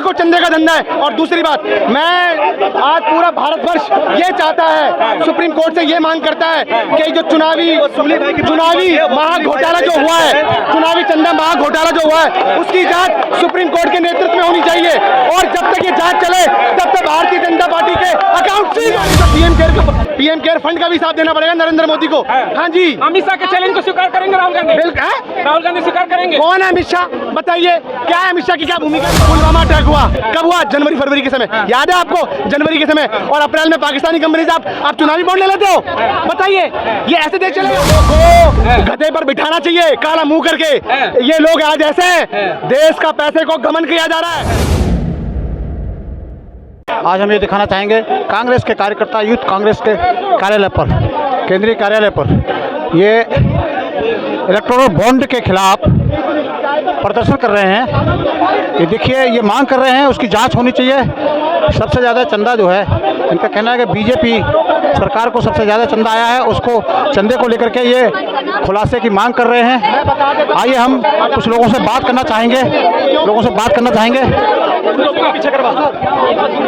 बिल्कुल चंदे का धंधा है। और दूसरी बात, मैं आज पूरा भारतवर्ष ये चाहता है, सुप्रीम कोर्ट से ये मांग करता है कि जो चुनावी महाघोटाला जो हुआ है, चुनावी चंदा महाघोटाला जो हुआ है, उसकी जांच सुप्रीम कोर्ट के नेतृत्व में होनी चाहिए। और जब तक ये जांच चले तब तक भारतीय जनता पार्टी के अकाउंट पीएम केयर फंड का भी हिसाब देना पड़ेगा नरेंद्र मोदी को। हाँ जी, अमित शाह के चैलेंज को स्वीकार करेंगे राहुल गांधी? राहुल गांधी स्वीकार करेंगे। कौन है अमित शाह? बताइए, क्या है अमित शाह की क्या भूमिका? पुलवामा अटैक हुआ कब हुआ? जनवरी फरवरी के समय, याद है आपको? जनवरी के समय। और अप्रैल में पाकिस्तानी कंपनी से आप चुनावी बॉन्ड ले लेते हो? बताइए, ये ऐसे देश चलेगा? को गधे पर बिठाना चाहिए काला मुंह करके। ये लोग आज ऐसे हैं, देश का पैसे को गमन किया जा रहा है। आज हम ये दिखाना चाहेंगे, कांग्रेस के कार्यकर्ता यूथ कांग्रेस के कार्यालय पर, केंद्रीय कार्यालय पर, ये इलेक्टोरल बॉन्ड के खिलाफ प्रदर्शन कर रहे हैं। ये देखिए, ये मांग कर रहे हैं उसकी जांच होनी चाहिए। सबसे ज़्यादा चंदा जो है, इनका कहना है कि बीजेपी सरकार को सबसे ज़्यादा चंदा आया है, उसको चंदे को लेकर के ये खुलासे की मांग कर रहे हैं। आइए हम कुछ लोगों से बात करना चाहेंगे,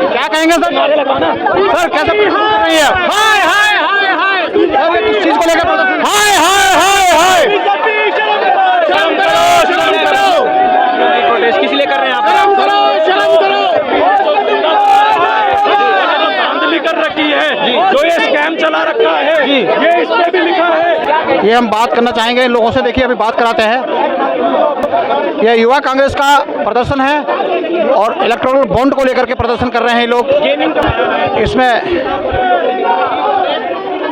क्या कहेंगे सर? सर कैसे कर रही है? हाय हाय हाय हाय, किस चीज को लेकर? हाय हाय हाय हाय, शर्म करो, शर्म करो। प्रोटेस्ट किस लिए कर रहे हैं आप? शर्म करो, शर्म करो। धांधली कर रखी है जो ये स्कैम चला रखा है, ये इस पे भी लिखा है। ये हम बात करना चाहेंगे इन लोगों से। देखिए, अभी बात कराते हैं। यह युवा कांग्रेस का प्रदर्शन है और इलेक्टोरल बॉन्ड को लेकर के प्रदर्शन कर रहे हैं ये लोग। इसमें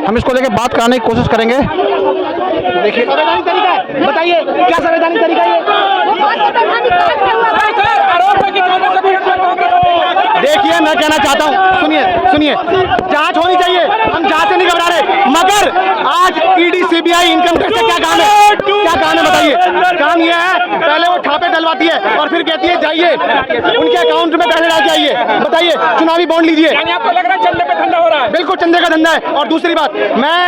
हम इसको लेकर बात कराने की कोशिश करेंगे। देखिए, संवैधानिक तरीका है, बताइए क्या संवैधानिक तरीका है? देखिए, मैं कहना चाहता हूँ, सुनिए, जांच होनी चाहिए। हम जांच से नहीं घबरा रहे, मगर आज ईडी, सीबीआई, इनकम टैक्स का क्या काम है? क्या काम है बताइए? काम ये है, पहले वो ठापे डलवाती है और फिर कहती है जाइए उनके अकाउंट में पैसे डाल के आइए। बताइए, चुनावी बॉन्ड लीजिए। आपको लग रहा है चंदे पे धंधा हो रहा है? बिल्कुल चंदे का धंधा है। और दूसरी बात, मैं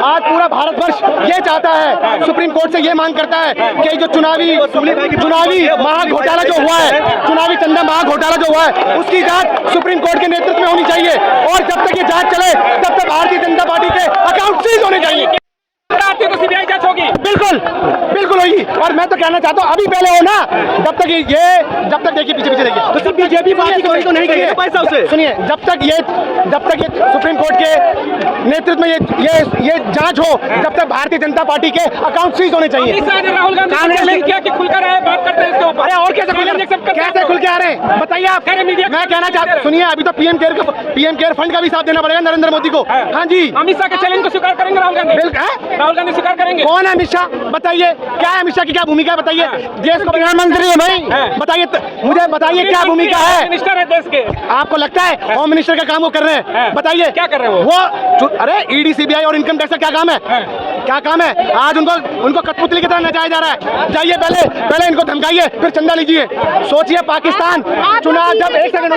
आज पूरा भारतवर्ष ये चाहता है, सुप्रीम कोर्ट से ये मांग करता है कि जो चुनावी महाघोटाला जो हुआ है, चुनावी चंदा महाघोटाला जो हुआ है, उसकी जांच सुप्रीम कोर्ट के नेतृत्व में होनी चाहिए। और जब तक ये जांच चले तब तक भारतीय जनता पार्टी के अकाउंट सीज होने चाहिए। तो सीबीआई जांच होगी? बिल्कुल होगी। और मैं तो कहना चाहता हूँ, अभी पहले हो ना, जब तक देखिए पीछे देखिए, तो बीजेपी पार्टी को तो नहीं करिए पैसा उसे। सुनिए, जब तक ये सुप्रीम कोर्ट के नेतृत्व में ये जांच हो, जब तक भारतीय जनता पार्टी के अकाउंट सीज होने चाहिए। राहुल गांधी क्या कि खुलकर आए, बात करते हैं इसके ऊपर। अरे और कैसे खुल के आ रहे हैं? बताइए आप। मैं कहना चाहता हूँ, सुनिए, अभी तो पीएम केयर फंड का भी हिसाब देना पड़ेगा नरेंद्र मोदी को। हाँ जी, अमित शाह के चैलेंज को स्वीकार करेंगे राहुल गांधी? राहुल गांधी स्वीकार करेंगे। कौन है अमित शाह? बताइए, क्या है अमित शाह की क्या भूमिका है? बताइए, देश का प्रधानमंत्री है भाई। बताइए, मुझे बताइए क्या भूमिका है? मिनिस्टर है देश के। आपको लगता है होम मिनिस्टर का काम वो कर रहे हैं? बताइए क्या कर रहे हैं वो? अरे ईडी, सीबीआई और इनकम टैक्स का क्या काम है? क्या काम है? आज उनको कठपुतली की तरह नचाया जा रहा है। जाइए, पहले इनको धमकाइए, फिर चंदा लीजिए। सोचिए, पाकिस्तान चुनाव जब एक सेकंड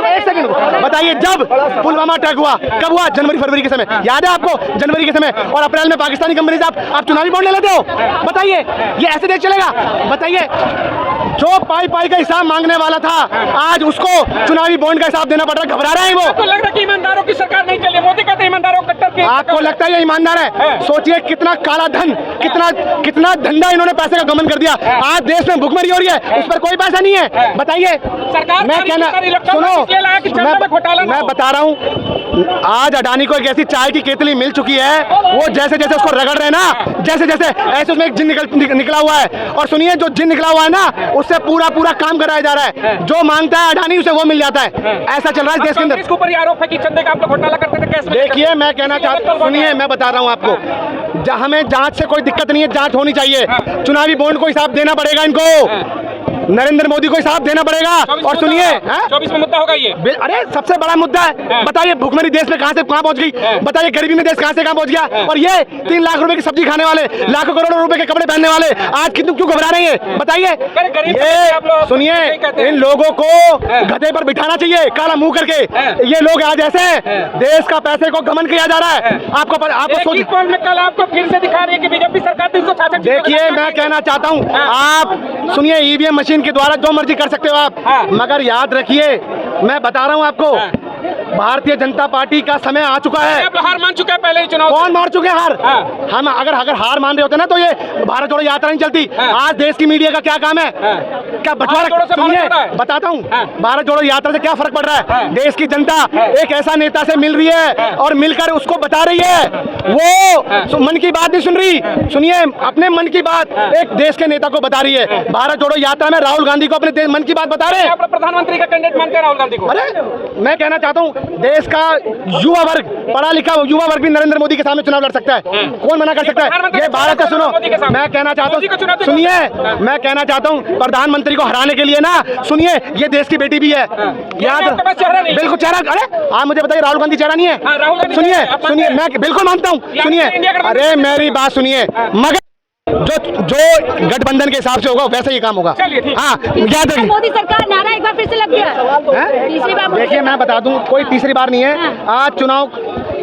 बताइए, जब पुलवामा अटैक हुआ कब हुआ? जनवरी फरवरी के समय, याद है आपको? जनवरी के समय। और अप्रैल में पाकिस्तानी कंपनी से आप चुनावी बॉन्ड ले लेते हो? बताइए, ये ऐसे देश चलेगा? बताइए, जो पाई का हिसाब मांगने वाला था, आज उसको चुनावी बॉन्ड का हिसाब देना पड़ रहा है। घबरा रहे हैं वो। आपको लग रहा है कि ईमानदारों की सरकार नहीं चले? मोदी कहते हैं ईमानदारों को कट्टर। आपको लगता है ये ईमानदार है? सोचिए, कितना काला धन, कितना धंधा इन्होंने पैसे का गमन कर दिया। आज देश में भुखमरी हो रही है, उस पर कोई पैसा नहीं है। बताइए, सरकार मैं कहना, सुनो, मैं बता रहा हूँ, आज अडानी को एक ऐसी चाय की केतली मिल चुकी है, वो जैसे उसको रगड़ रहे हैं ना, जैसे ऐसे उसमें एक जिन निकला हुआ है। और सुनिए, जो जिन निकला हुआ है ना, उससे पूरा काम कराया जा रहा है। जो मांगता है अडानी, उसे वो मिल जाता है। ऐसा चल रहा है देश के अंदर। इसके ऊपर आरोप है कि चंदे का आप लोग घोटाला करते थे। कैसे? देखिए, मैं कहना चाहता हूँ, सुनिए, मैं बता रहा हूँ आपको, हमें जांच से कोई दिक्कत नहीं है, जांच होनी चाहिए। चुनावी बॉन्ड को हिसाब देना पड़ेगा इनको, नरेंद्र मोदी को हिसाब देना पड़ेगा। और सुनिए, 24 में मुद्दा होगा ये। अरे सबसे बड़ा मुद्दा है। बताइए, भुखमरी देश में कहां से कहां पहुंच गई? बताइए, गरीबी में देश कहां से कहां पहुंच गया? और ये 3 लाख रुपए की सब्जी खाने वाले, लाखों करोड़ों रुपए के कपड़े पहनने वाले आज क्यों घबरा रहे हैं? बताइए, ये सुनिए, इन लोगों को गधे पर बिठाना चाहिए काला मुंह करके। ये लोग आज ऐसे देश का पैसे को गमन किया जा रहा है। आपको कल आपको फिर से दिखा रही है कि बीजेपी सरकार 366। देखिए, मैं कहना चाहता हूँ, आप सुनिए, ईवीएम मशीन इनके द्वारा जो मर्जी कर सकते हो आप, मगर याद रखिए, मैं बता रहा हूँ आपको, भारतीय जनता पार्टी का समय आ चुका है। आप हार मान चुके हैं पहले ही चुनाव। कौन मान चुके हैं हार? हम अगर हार मान रहे होते ना तो ये भारत जोड़ो यात्रा नहीं चलती। आज देश की मीडिया का क्या काम है? क्या बंटवारा? सुनिए, बताता हूँ, भारत जोड़ो यात्रा से क्या फर्क पड़ रहा है। देश की जनता एक ऐसा नेता से मिल रही है और मिलकर उसको बता रही है, वो मन की बात नहीं सुन रही। सुनिए, अपने मन की बात एक देश के नेता को बता रही है। भारत जोड़ो यात्रा में राहुल गांधी को अपने मन की बात बता रहे हैं। प्रधानमंत्री का कैंडिडेट मानते हैं राहुल गांधी को? अरे मैं कहना चाहता हूँ, देश का युवा वर्ग, पढ़ा लिखा युवा वर्ग भी नरेंद्र मोदी के सामने चुनाव लड़ सकता है। कौन मना कर सकता है? ये भारत का सुनो, मैं कहना चाहता हूँ, सुनिए, मैं कहना चाहता हूँ, प्रधानमंत्री को हराने के लिए ना, सुनिए, ये देश की बेटी भी है। याद, बिल्कुल चेहरा। अरे आप मुझे बताइए, राहुल गांधी चेहरा नहीं है? सुनिए सुनिए, मैं बिल्कुल मानता हूँ। सुनिए, अरे मेरी बात सुनिए, मगर जो गठबंधन के हिसाब से होगा वैसे ही काम होगा। हाँ, याद रखिए, मोदी सरकार नारा एक बार फिर से लग गया। तीसरी बार देखिए, मैं बता दूं, कोई तीसरी बार नहीं है। आज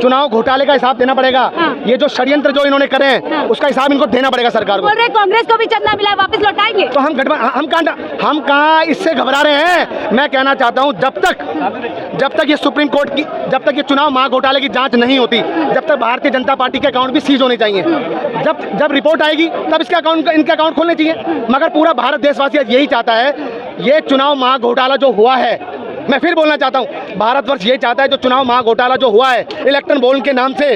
चुनाव घोटाले का हिसाब देना पड़ेगा। ये जो षड्यंत्र जो इन्होंने करे हैं, उसका हिसाब इनको देना पड़ेगा सरकार को। बोल रहे कांग्रेस को भी चंदा मिला है, वापस लौटाएंगे। तो हम कहाँ इससे घबरा रहे हैं? मैं कहना चाहता हूँ, जब तक ये सुप्रीम कोर्ट की, जब तक ये चुनाव महाघोटाले की जांच नहीं होती, जब तक भारतीय जनता पार्टी के अकाउंट भी सीज होने चाहिए। जब रिपोर्ट आएगी तब इनके अकाउंट खोलने चाहिए। मगर पूरा भारत देशवासी यही चाहता है, ये चुनाव महाघोटाला जो हुआ है, मैं फिर बोलना चाहता हूँ, भारतवर्ष ये चाहता है, जो चुनाव महाघोटाला जो हुआ है इलेक्टोरल बॉन्ड के नाम से,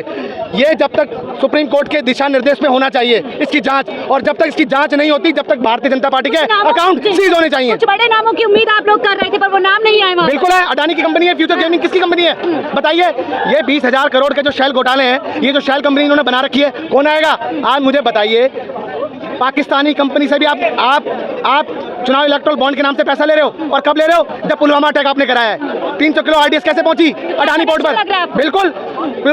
ये जब तक सुप्रीम कोर्ट के दिशा निर्देश में होना चाहिए इसकी जांच, और जब तक इसकी जांच नहीं होती, जब तक भारतीय जनता पार्टी के अकाउंट सीज होने चाहिए। कुछ बड़े नामों की उम्मीद आप लोग कर रहे थे, पर वो नाम नहीं आए। बिल्कुल है, अडानी की कंपनी है, फ्यूचर गेमिंग किसकी कंपनी है बताइए? ये 20,000 करोड़ के जो शेल घोटाले हैं, ये जो शेल कंपनी इन्होंने बना रखी है, कौन आएगा? आज मुझे बताइए, पाकिस्तानी कंपनी से भी आप चुनाव इलेक्टोरल बॉन्ड के नाम से पैसा ले रहे हो, और कब ले रहे हो? जब पुलवामा अटैक आपने कराया है। 300 किलो आरडीएक्स कैसे पहुंची? अडानी पोर्ट पर। बिल्कुल,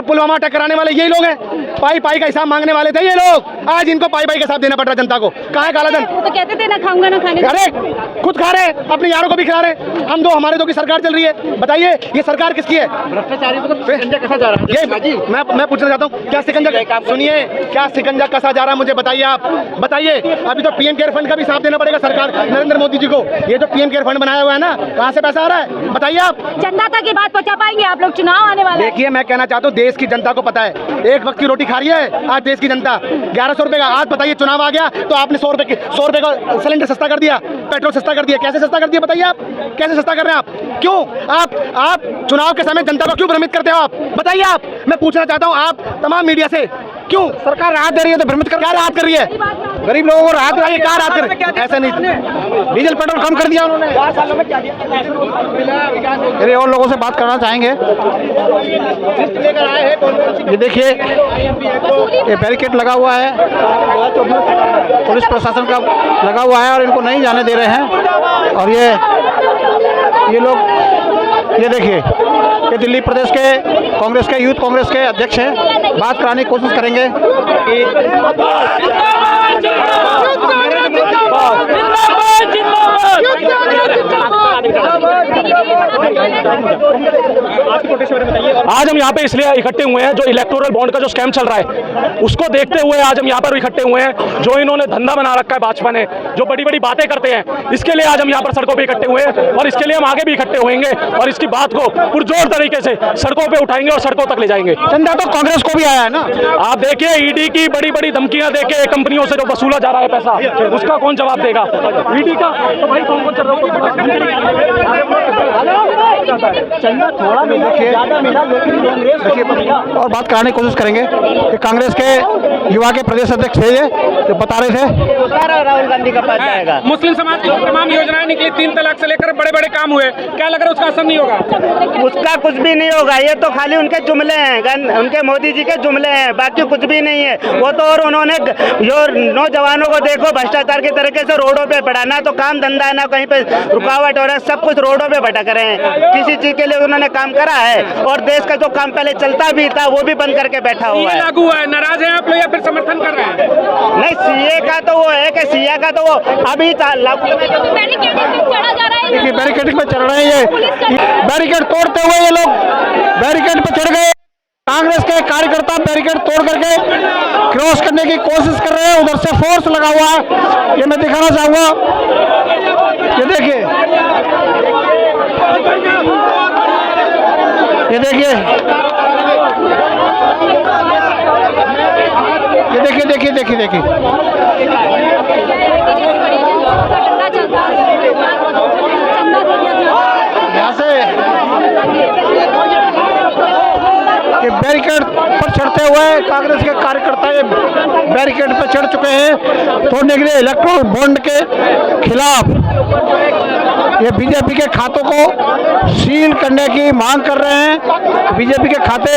पुलवामा अटैक कराने वाले यही लोग हैं, पाई का हिसाब मांगने वाले थे ये लोग। आज इनको पाई का हिसाब देना पड़ रहा है जनता को। कहाँ है काला धन? तो कहते थे ना खाऊंगा ना खाने। अरे खुद खा रहे हैं, अपने यारों को भी खिला रहे हैं। हम दो, हमारे दो की सरकार चल रही है। बताइए, ये सरकार किसकी है? भ्रष्टाचारी को शिकंजा कसा जा रहा है। ये मैं पूछना चाहता हूँ, क्या शिकंजा, सुनिए, क्या शिकंजा कसा जा रहा है? मुझे बताइए, आप बताइए। अभी तो पीएम केयर फंड का भी हिसाब देना पड़ेगा सरकार नरेंद्र मोदी जी को। ये जो पीएम केयर फंड बनाया हुआ है ना, कहाँ से पैसा आ रहा है बताइए आप? चंदा तक की बात पहुंचा पाएंगे आप लोग? चुनाव आने वाले। देखिए, मैं कहना चाहता हूँ, देश की जनता को पता है, एक वक्त की रोटी खा रही है आज देश की जनता। 1100 रुपए का, आज बताइए, चुनाव आ गया तो आपने 100 रुपए का सिलेंडर सस्ता कर दिया, पेट्रोल सस्ता कर दिया। कैसे सस्ता कर दिया बताइए? आप कैसे सस्ता कर रहे हैं? आप क्यों, आप चुनाव के समय जनता को क्यों भ्रमित करते हो? आप बताइए। आप, मैं पूछना चाहता हूँ आप तमाम मीडिया से, क्यों सरकार राहत दे रही है तो भ्रमित कर, क्या राहत कर रही है? गरीब लोगों को राहत है, क्या राहत कर रही है? ऐसा नहीं, डीजल पेट्रोल कम कर दिया उन्होंने। 4 सालों में क्या दिया? मेरे और लोगों से बात करना चाहेंगे। ये देखिए, ये बैरिकेड लगा हुआ है, पुलिस प्रशासन का लगा हुआ है, और इनको नहीं जाने दे रहे हैं। और ये लोग, ये देखिए, ये दिल्ली प्रदेश के कांग्रेस के, यूथ कांग्रेस के अध्यक्ष हैं, बात कराने की कोशिश करेंगे। आज हम यहाँ पे इसलिए इकट्ठे हुए हैं, जो इलेक्टोरल बॉन्ड का जो स्कैम चल रहा है उसको देखते हुए आज हम यहाँ पर इकट्ठे हुए हैं। जो इन्होंने धंधा बना रखा है भाजपा ने, जो बड़ी बड़ी बातें करते हैं, इसके लिए आज हम यहाँ पर सड़कों पे इकट्ठे हुए हैं, और इसके लिए हम आगे भी इकट्ठे होंगे और इसकी बात को पुरजोर तरीके से सड़कों पे उठाएंगे और सड़कों तक ले जाएंगे। चंदा तो कांग्रेस को भी आया है ना। आप देखिए, ईडी की बड़ी बड़ी धमकियां देके कंपनियों से जो वसूला जा रहा है पैसा, उसका कौन जवाब देगा? ईडी का तो भाई कौन चल चंदा थोड़ा मिला, ज्यादा मिला, लेकिन और बात कराने की कोशिश करेंगे कि कांग्रेस के युवा के प्रदेश अध्यक्ष थे, ये जो बता रहे थे राहुल गांधी का पास जाएगा। मुस्लिम समाज की तमाम योजनाएं निकली, 3 तलाक से लेकर बड़े बड़े काम हुए, क्या लग रहा है उसका असर नहीं होगा? उसका कुछ भी नहीं होगा, ये तो खाली उनके जुमले हैं, उनके मोदी जी के जुमले हैं, बाकी कुछ भी नहीं है वो तो। और उन्होंने जो नौजवानों को देखो भ्रष्टाचार के तरीके से रोडों पे पड़ाना, तो काम धंधा ना कहीं पे रुकावट हो रहा है, सब कुछ रोडों पे भटक रहे हैं। किसी चीज के लिए उन्होंने काम करा है? और देश का जो काम पहले चलता भी था वो भी बंद करके बैठा हुआ है। लागू है, नाराज है आप लोग या फिर समर्थन कर रहे हैं? नहीं, सीए का तो वो है कि सीए का तो वो अभी लागू चढ़ा जा रहा है। देखिए, बैरिकेडिंग में चढ़ रहे हैं, ये बैरिकेड तोड़ते हुए ये लोग बैरिकेड पे चढ़ गए। कांग्रेस के कार्यकर्ता बैरिकेड तोड़ करके क्रॉस करने की कोशिश कर रहे हैं, उधर से फोर्स लगा हुआ है, ये मैं दिखाना चाहूंगा। ये देखिए, ये देखिए, ये देखिए, देखिए, देखिए, देखिए, यहाँ से ये बैरिकेड पर चढ़ते हुए कांग्रेस के कार्यकर्ता ये बैरिकेड पर चढ़ चुके हैं तोड़ने के लिए इलेक्ट्रोल बॉन्ड के खिलाफ। ये बीजेपी के खातों को सील करने की मांग कर रहे हैं, बीजेपी के खाते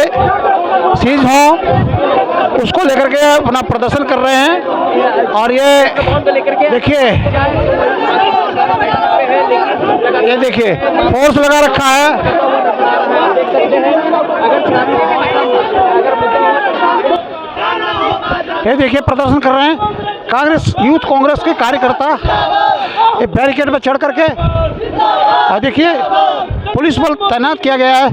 सीज हों, उसको लेकर के अपना प्रदर्शन कर रहे हैं। और ये देखिए, ये देखिए फोर्स लगा रखा है। ये देखिए प्रदर्शन कर रहे हैं कांग्रेस, यूथ कांग्रेस के कार्यकर्ता ये बैरिकेड पर चढ़ करके। और देखिए पुलिस बल तैनात किया गया है।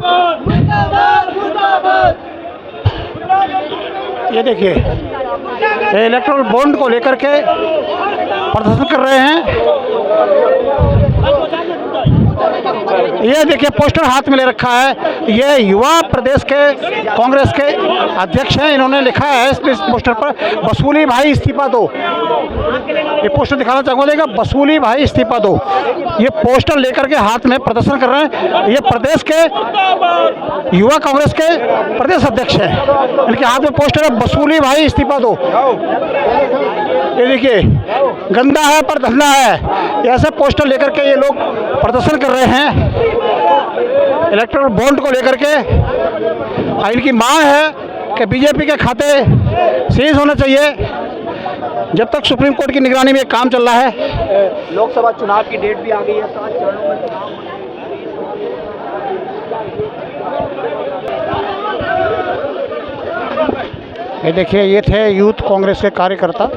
ये देखिए ये इलेक्ट्रोल बॉन्ड को लेकर के प्रदर्शन कर रहे हैं। ये देखिए पोस्टर हाथ में ले रखा है, ये युवा प्रदेश के कांग्रेस के अध्यक्ष हैं, इन्होंने लिखा है इस पोस्टर पर बसूली भाई इस्तीफा दो। ये पोस्टर दिखाना चाहूँगा, बसूली भाई इस्तीफा दो। ये पोस्टर लेकर के हाथ में प्रदर्शन कर रहे हैं। ये प्रदेश के युवा कांग्रेस के प्रदेश अध्यक्ष हैं, इनके हाथ में पोस्टर है बसूली भाई इस्तीफा दो। ये देखिए गंदा है पर धंधा है, ऐसे पोस्टर लेकर के ये लोग प्रदर्शन कर रहे हैं इलेक्ट्रोल बॉन्ड को लेकर के। इनकी मांग है कि बीजेपी के खाते सीज होने चाहिए जब तक सुप्रीम कोर्ट की निगरानी में काम चल रहा है। लोकसभा चुनाव की डेट भी आ गई है, 7 चरणों में चुनाव होने। ये देखिए ये थे यूथ कांग्रेस के कार्यकर्ता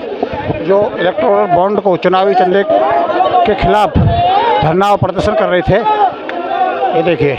जो इलेक्ट्रोल बॉन्ड को चुनावी चंदे के खिलाफ धरना और प्रदर्शन कर रहे थे। ये देखिए